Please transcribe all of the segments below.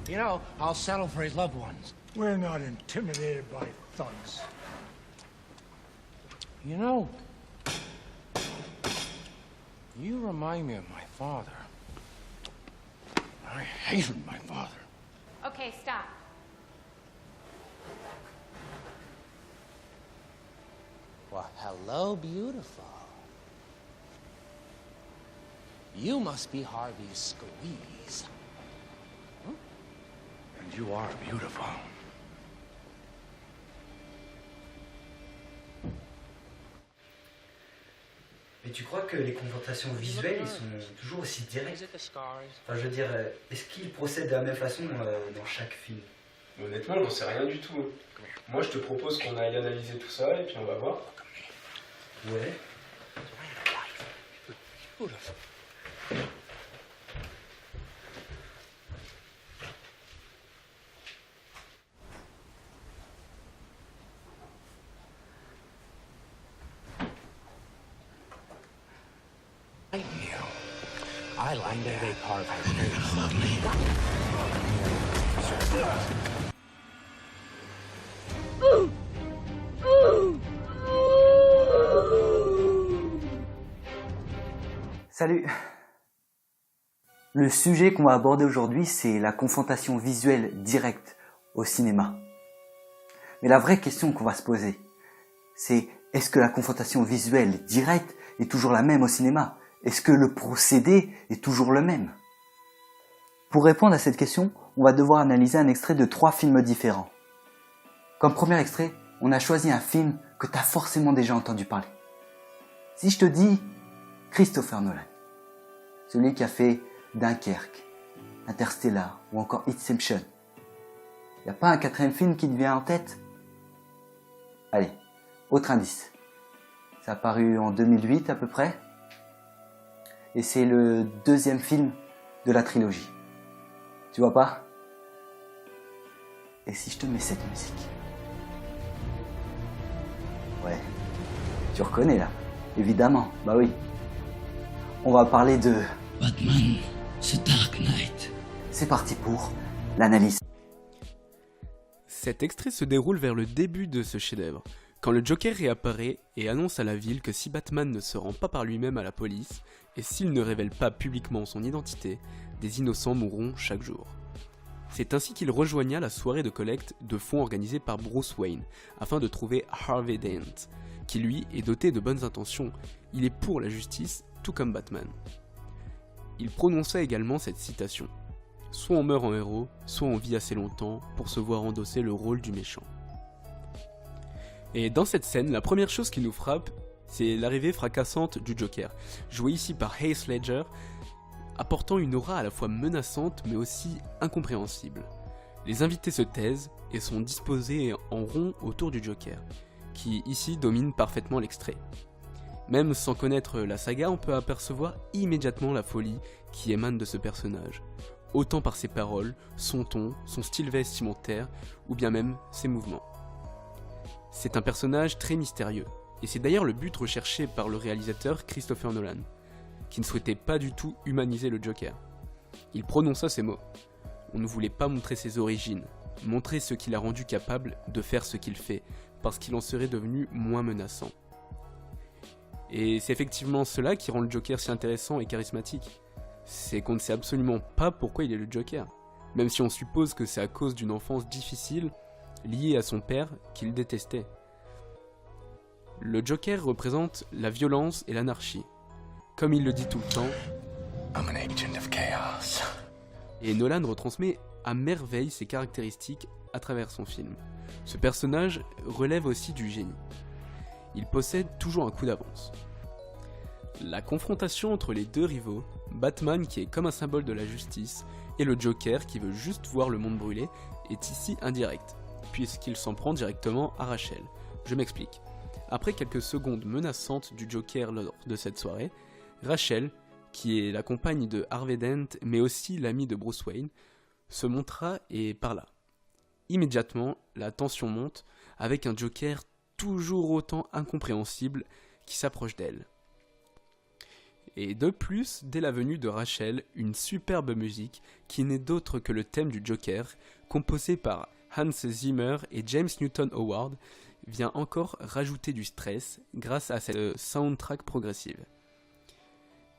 You know, I'll settle for his loved ones. We're not intimidated by thugs. You know, you remind me of my father. I hated my father. Okay, stop. Well, hello, beautiful. You must be Harvey's squeeze. Huh? And you are beautiful. Mais tu crois que les confrontations visuelles, ils sont toujours aussi directes? Enfin, je veux dire, est-ce qu'ils procèdent de la même façon dans chaque film? Honnêtement, j'en sais rien du tout. Moi, je te propose qu'on aille analyser tout ça et puis on va voir. Ouais. I like that. They carve her love me. Salut. Le sujet qu'on va aborder aujourd'hui, c'est la confrontation visuelle directe au cinéma. Mais la vraie question qu'on va se poser, c'est est-ce que la confrontation visuelle directe est toujours la même au cinéma? Est-ce que le procédé est toujours le même? Pour répondre à cette question, on va devoir analyser un extrait de 3 films différents. Comme premier extrait, on a choisi un film que tu as forcément déjà entendu parler. Si je te dis Christopher Nolan, celui qui a fait Dunkerque, Interstellar ou encore Inception, il n'y a pas un 4e film qui te vient en tête? Allez, autre indice. Ça a paru en 2008 à peu près. Et c'est le 2e film de la trilogie. Tu vois pas? Et si je te mets cette musique? Ouais, tu reconnais là, évidemment, bah oui. On va parler de Batman, The Dark Knight. C'est parti pour l'analyse. Cet extrait se déroule vers le début de ce chef-d'œuvre, quand le Joker réapparaît et annonce à la ville que si Batman ne se rend pas par lui-même à la police, et s'il ne révèle pas publiquement son identité, des innocents mourront chaque jour. C'est ainsi qu'il rejoigna la soirée de collecte de fonds organisée par Bruce Wayne, afin de trouver Harvey Dent, qui lui est doté de bonnes intentions, il est pour la justice, tout comme Batman. Il prononça également cette citation. Soit on meurt en héros, soit on vit assez longtemps pour se voir endosser le rôle du méchant. Et dans cette scène, la première chose qui nous frappe, c'est l'arrivée fracassante du Joker, joué ici par Heath Ledger, apportant une aura à la fois menaçante mais aussi incompréhensible. Les invités se taisent et sont disposés en rond autour du Joker, qui ici domine parfaitement l'extrait. Même sans connaître la saga, on peut apercevoir immédiatement la folie qui émane de ce personnage, autant par ses paroles, son ton, son style vestimentaire, ou bien même ses mouvements. C'est un personnage très mystérieux, et c'est d'ailleurs le but recherché par le réalisateur Christopher Nolan, qui ne souhaitait pas du tout humaniser le Joker. Il prononça ces mots. On ne voulait pas montrer ses origines, montrer ce qui l'a rendu capable de faire ce qu'il fait, parce qu'il en serait devenu moins menaçant. Et c'est effectivement cela qui rend le Joker si intéressant et charismatique. C'est qu'on ne sait absolument pas pourquoi il est le Joker, même si on suppose que c'est à cause d'une enfance difficile, liée à son père, qu'il détestait. Le Joker représente la violence et l'anarchie. Comme il le dit tout le temps, I'm an agent of chaos. Et Nolan retransmet à merveille ses caractéristiques à travers son film. Ce personnage relève aussi du génie. Il possède toujours un coup d'avance. La confrontation entre les deux rivaux, Batman qui est comme un symbole de la justice, et le Joker qui veut juste voir le monde brûler, est ici indirecte, puisqu'il s'en prend directement à Rachel. Je m'explique. Après quelques secondes menaçantes du Joker lors de cette soirée, Rachel, qui est la compagne de Harvey Dent, mais aussi l'amie de Bruce Wayne, se montra et parla. Immédiatement, la tension monte, avec un Joker toujours autant incompréhensible qui s'approche d'elle. Et de plus, dès la venue de Rachel, une superbe musique qui n'est d'autre que le thème du Joker, composé par Hans Zimmer et James Newton Howard, vient encore rajouter du stress grâce à cette soundtrack progressive.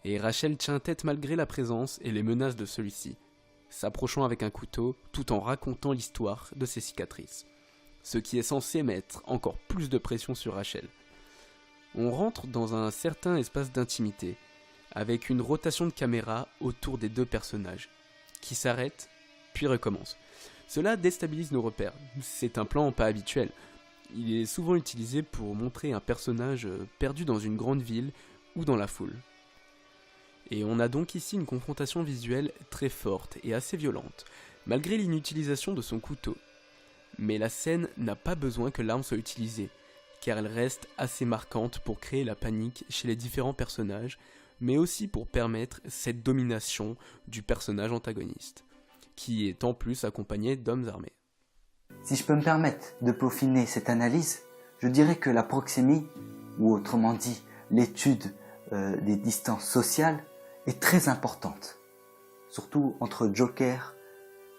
Et Rachel tient tête malgré la présence et les menaces de celui-ci, s'approchant avec un couteau tout en racontant l'histoire de ses cicatrices, ce qui est censé mettre encore plus de pression sur Rachel. On rentre dans un certain espace d'intimité, avec une rotation de caméra autour des deux personnages, qui s'arrêtent, puis recommencent. Cela déstabilise nos repères, c'est un plan pas habituel. Il est souvent utilisé pour montrer un personnage perdu dans une grande ville ou dans la foule. Et on a donc ici une confrontation visuelle très forte et assez violente, malgré l'inutilisation de son couteau. Mais la scène n'a pas besoin que l'arme soit utilisée, car elle reste assez marquante pour créer la panique chez les différents personnages, mais aussi pour permettre cette domination du personnage antagoniste, qui est en plus accompagné d'hommes armés. Si je peux me permettre de peaufiner cette analyse, je dirais que la proxémie, ou autrement dit l'étude des distances sociales, est très importante, surtout entre Joker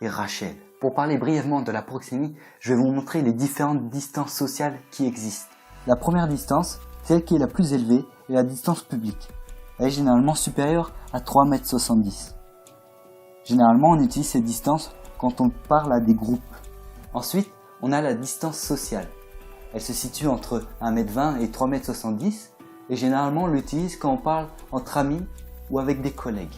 et Rachel. Pour parler brièvement de la proxémie, je vais vous montrer les différentes distances sociales qui existent. La première distance, celle qui est la plus élevée, est la distance publique. Elle est généralement supérieure à 3,70 m. Généralement, on utilise cette distance quand on parle à des groupes. Ensuite, on a la distance sociale. Elle se situe entre 1,20 m et 3,70 m et généralement on l'utilise quand on parle entre amis ou avec des collègues.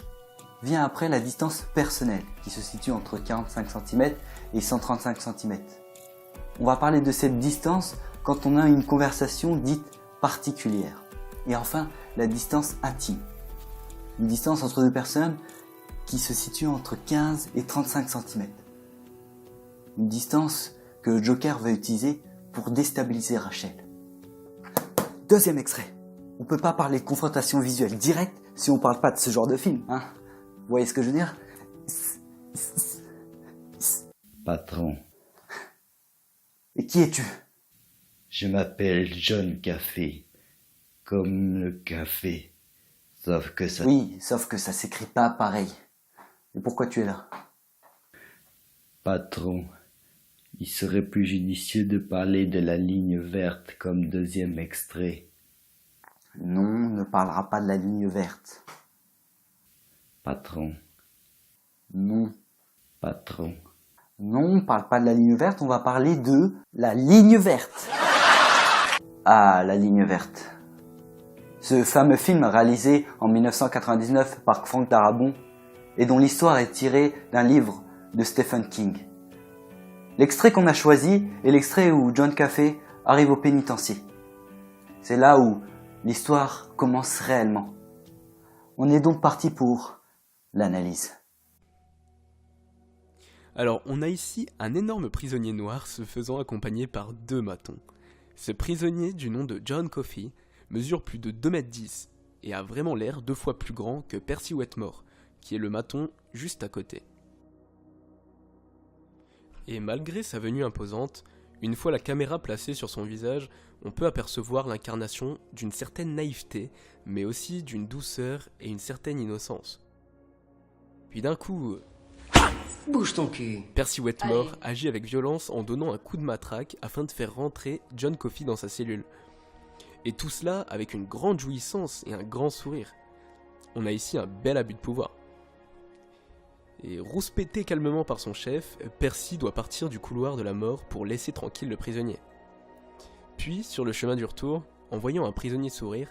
Vient après la distance personnelle qui se situe entre 45 cm et 135 cm. On va parler de cette distance quand on a une conversation dite particulière. Et enfin, la distance intime. Une distance entre deux personnes qui se situe entre 15 et 35 cm. Une distance que le Joker va utiliser pour déstabiliser Rachel. Deuxième extrait. On peut pas parler de confrontation visuelle directe si on parle pas de ce genre de film, hein. Vous voyez ce que je veux dire? Patron, Et qui es-tu? je m'appelle John Café, comme le café, sauf que ça... Oui, sauf que ça s'écrit pas pareil. Et pourquoi tu es là? Patron, il serait plus judicieux de parler de la ligne verte comme deuxième extrait. Non, on ne parlera pas de la ligne verte. Patron, Non. patron, Non, on parle pas de la ligne verte, on va parler de la ligne verte. Ah, la ligne verte. Ce fameux film réalisé en 1999 par Frank Darabont et dont l'histoire est tirée d'un livre de Stephen King. L'extrait qu'on a choisi est l'extrait où John Café arrive au pénitencier. C'est là où l'histoire commence réellement. On est donc parti pour l'analyse. Alors, on a ici un énorme prisonnier noir se faisant accompagner par deux matons. Ce prisonnier, du nom de John Coffey, mesure plus de 2,10 m et a vraiment l'air 2 fois plus grand que Percy Wetmore, qui est le maton juste à côté. Et malgré sa venue imposante, une fois la caméra placée sur son visage, on peut apercevoir l'incarnation d'une certaine naïveté, mais aussi d'une douceur et une certaine innocence. Puis d'un coup, Bouge ton cul. Percy Wetmore Allez. agit avec violence en donnant un coup de matraque afin de faire rentrer John Coffey dans sa cellule. Et tout cela avec une grande jouissance et un grand sourire. On a ici un bel abus de pouvoir. Et rouspété calmement par son chef, Percy doit partir du couloir de la mort pour laisser tranquille le prisonnier. Puis, sur le chemin du retour, en voyant un prisonnier sourire,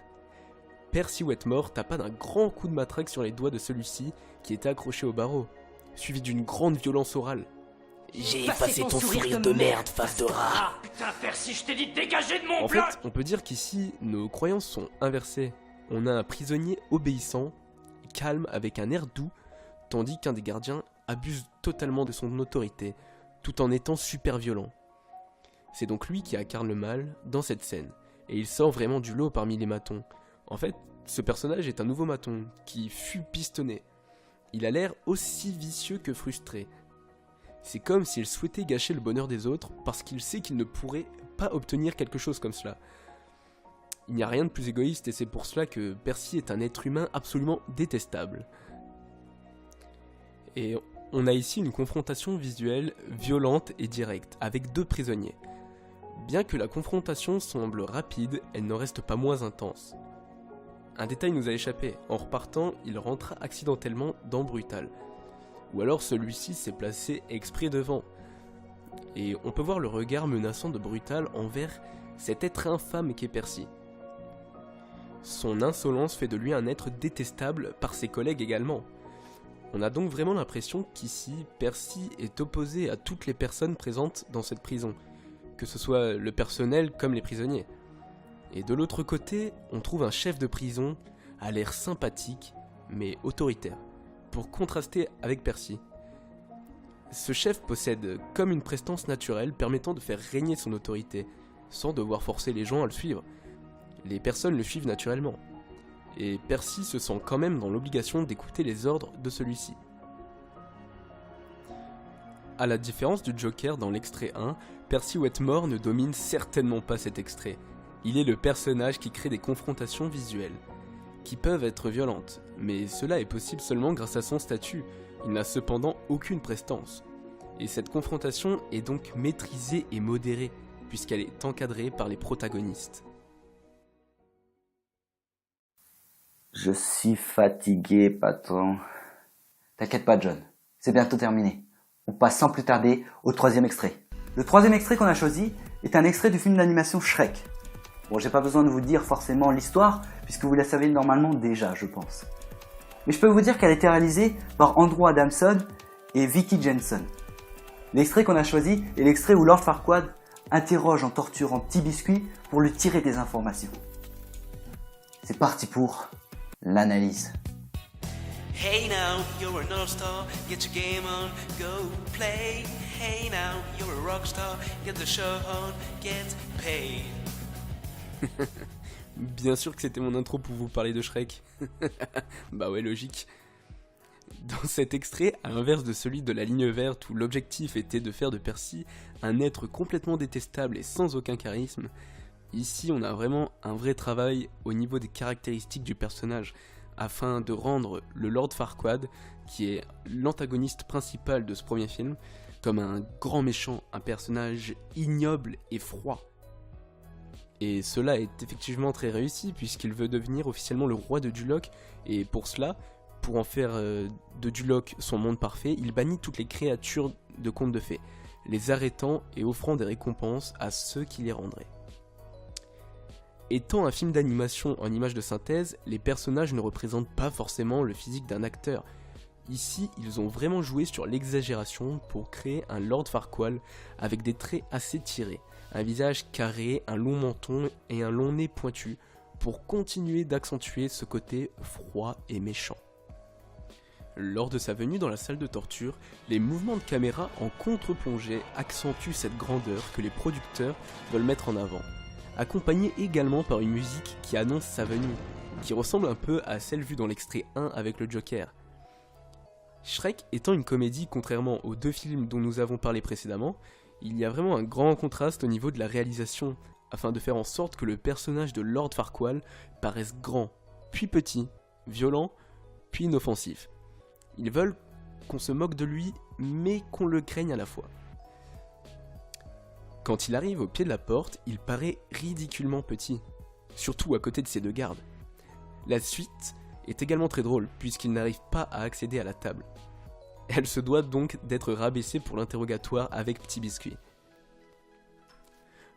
Percy Wetmore tapa d'un grand coup de matraque sur les doigts de celui-ci qui était accroché au barreau, suivi d'une grande violence orale. J'ai effacé ton sourire de merde, face de rat. Putain, Percy, je t'ai dit de dégager de mon En plat. fait, on peut dire qu'ici, nos croyances sont inversées. On a un prisonnier obéissant, calme, avec un air doux, tandis qu'un des gardiens abuse totalement de son autorité, tout en étant super violent. C'est donc lui qui incarne le mal dans cette scène, et il sort vraiment du lot parmi les matons. En fait, ce personnage est un nouveau maton, qui fut pistonné. Il a l'air aussi vicieux que frustré. C'est comme s'il souhaitait gâcher le bonheur des autres, parce qu'il sait qu'il ne pourrait pas obtenir quelque chose comme cela. Il n'y a rien de plus égoïste et c'est pour cela que Percy est un être humain absolument détestable. Et on a ici une confrontation visuelle violente et directe, avec 2 prisonniers. Bien que la confrontation semble rapide, elle n'en reste pas moins intense. Un détail nous a échappé, en repartant, il rentra accidentellement dans Brutal. Ou alors celui-ci s'est placé exprès devant. Et on peut voir le regard menaçant de Brutal envers cet être infâme qu'est Percy. Son insolence fait de lui un être détestable par ses collègues également. On a donc vraiment l'impression qu'ici, Percy est opposé à toutes les personnes présentes dans cette prison, que ce soit le personnel comme les prisonniers. Et de l'autre côté, on trouve un chef de prison à l'air sympathique, mais autoritaire, pour contraster avec Percy. Ce chef possède comme une prestance naturelle permettant de faire régner son autorité, sans devoir forcer les gens à le suivre. Les personnes le suivent naturellement. Et Percy se sent quand même dans l'obligation d'écouter les ordres de celui-ci. À la différence du Joker dans l'extrait 1, Percy Wetmore ne domine certainement pas cet extrait. Il est le personnage qui crée des confrontations visuelles, qui peuvent être violentes, mais cela est possible seulement grâce à son statut. Il n'a cependant aucune prestance. Et cette confrontation est donc maîtrisée et modérée, puisqu'elle est encadrée par les protagonistes. Je suis fatigué, patron. T'inquiète pas, John. C'est bientôt terminé. On passe sans plus tarder au 3e extrait. Le 3e extrait qu'on a choisi est un extrait du film d'animation Shrek. Bon, j'ai pas besoin de vous dire forcément l'histoire, puisque vous la savez normalement déjà, je pense. Mais je peux vous dire qu'elle a été réalisée par Andrew Adamson et Vicky Jensen. L'extrait qu'on a choisi est l'extrait où Lord Farquaad interroge en torturant Petit Biscuit pour lui tirer des informations. C'est parti pour l'analyse. Hey now, you're a North Star, get your game on, go play. Hey now, you're a rock star, get the show on, get paid. Bien sûr que c'était mon intro pour vous parler de Shrek. Bah ouais, logique. Dans cet extrait, à l'inverse de celui de la ligne verte où l'objectif était de faire de Percy un être complètement détestable et sans aucun charisme, ici on a vraiment un vrai travail au niveau des caractéristiques du personnage, afin de rendre le Lord Farquaad, qui est l'antagoniste principal de ce premier film, comme un grand méchant, un personnage ignoble et froid. Et cela est effectivement très réussi, puisqu'il veut devenir officiellement le roi de Duloc, et pour cela, pour en faire de Duloc son monde parfait, il bannit toutes les créatures de contes de fées, les arrêtant et offrant des récompenses à ceux qui les rendraient. Étant un film d'animation en images de synthèse, les personnages ne représentent pas forcément le physique d'un acteur. Ici, ils ont vraiment joué sur l'exagération pour créer un Lord Farquaad avec des traits assez tirés, un visage carré, un long menton et un long nez pointu, pour continuer d'accentuer ce côté froid et méchant. Lors de sa venue dans la salle de torture, les mouvements de caméra en contre-plongée accentuent cette grandeur que les producteurs veulent mettre en avant, accompagné également par une musique qui annonce sa venue, qui ressemble un peu à celle vue dans l'extrait 1 avec le Joker. Shrek étant une comédie contrairement aux 2 films dont nous avons parlé précédemment, il y a vraiment un grand contraste au niveau de la réalisation, afin de faire en sorte que le personnage de Lord Farquaad paraisse grand, puis petit, violent, puis inoffensif. Ils veulent qu'on se moque de lui, mais qu'on le craigne à la fois. Quand il arrive au pied de la porte, il paraît ridiculement petit, surtout à côté de ses 2 gardes. La suite est également très drôle, puisqu'il n'arrive pas à accéder à la table. Elle se doit donc d'être rabaissée pour l'interrogatoire avec Petit Biscuit.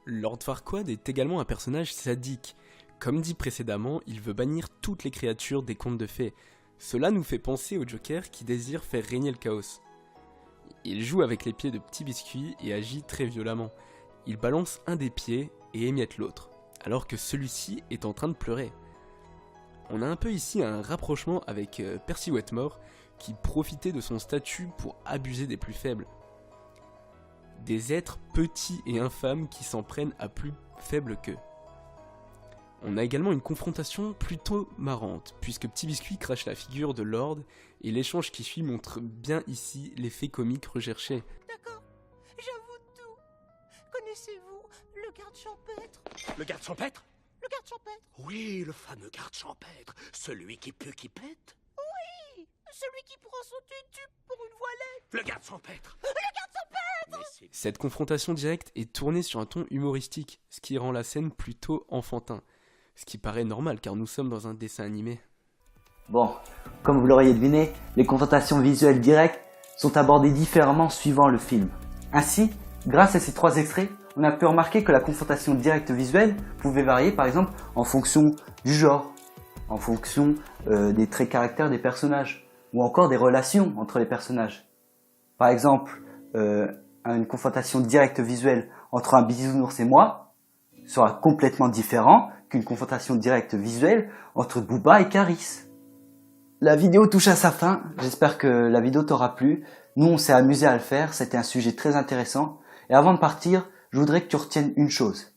Lord Farquaad est également un personnage sadique. Comme dit précédemment, il veut bannir toutes les créatures des contes de fées. Cela nous fait penser au Joker qui désire faire régner le chaos. Il joue avec les pieds de Petit Biscuit et agit très violemment. Il balance un des pieds et émiette l'autre, alors que celui-ci est en train de pleurer. On a un peu ici un rapprochement avec Percy Wetmore, qui profitait de son statut pour abuser des plus faibles. Des êtres petits et infâmes qui s'en prennent à plus faibles qu'eux. On a également une confrontation plutôt marrante, puisque Petit Biscuit crache la figure de Lord, et l'échange qui suit montre bien ici l'effet comique recherché. D'accord, j'avoue tout. Connaissez-vous le garde champêtre? Le garde champêtre? Le garde champêtre. Oui, le fameux garde champêtre. Celui qui pue, qui pète. Oui, celui qui prend son tutu pour une voilette. Le garde champêtre. Le garde champêtre. Mais c'est... Cette confrontation directe est tournée sur un ton humoristique, ce qui rend la scène plutôt enfantin. Ce qui paraît normal car nous sommes dans un dessin animé. Bon, comme vous l'auriez deviné, les confrontations visuelles directes sont abordées différemment suivant le film. Ainsi, grâce à ces 3 extraits, on a pu remarquer que la confrontation directe visuelle pouvait varier par exemple en fonction du genre, en fonction des traits caractères des personnages, ou encore des relations entre les personnages. Par exemple, une confrontation directe visuelle entre un bisounours et moi sera complètement différent qu'une confrontation directe visuelle entre Booba et Caris. La vidéo touche à sa fin, j'espère que la vidéo t'aura plu. Nous on s'est amusé à le faire, c'était un sujet très intéressant. Et avant de partir, je voudrais que tu retiennes une chose.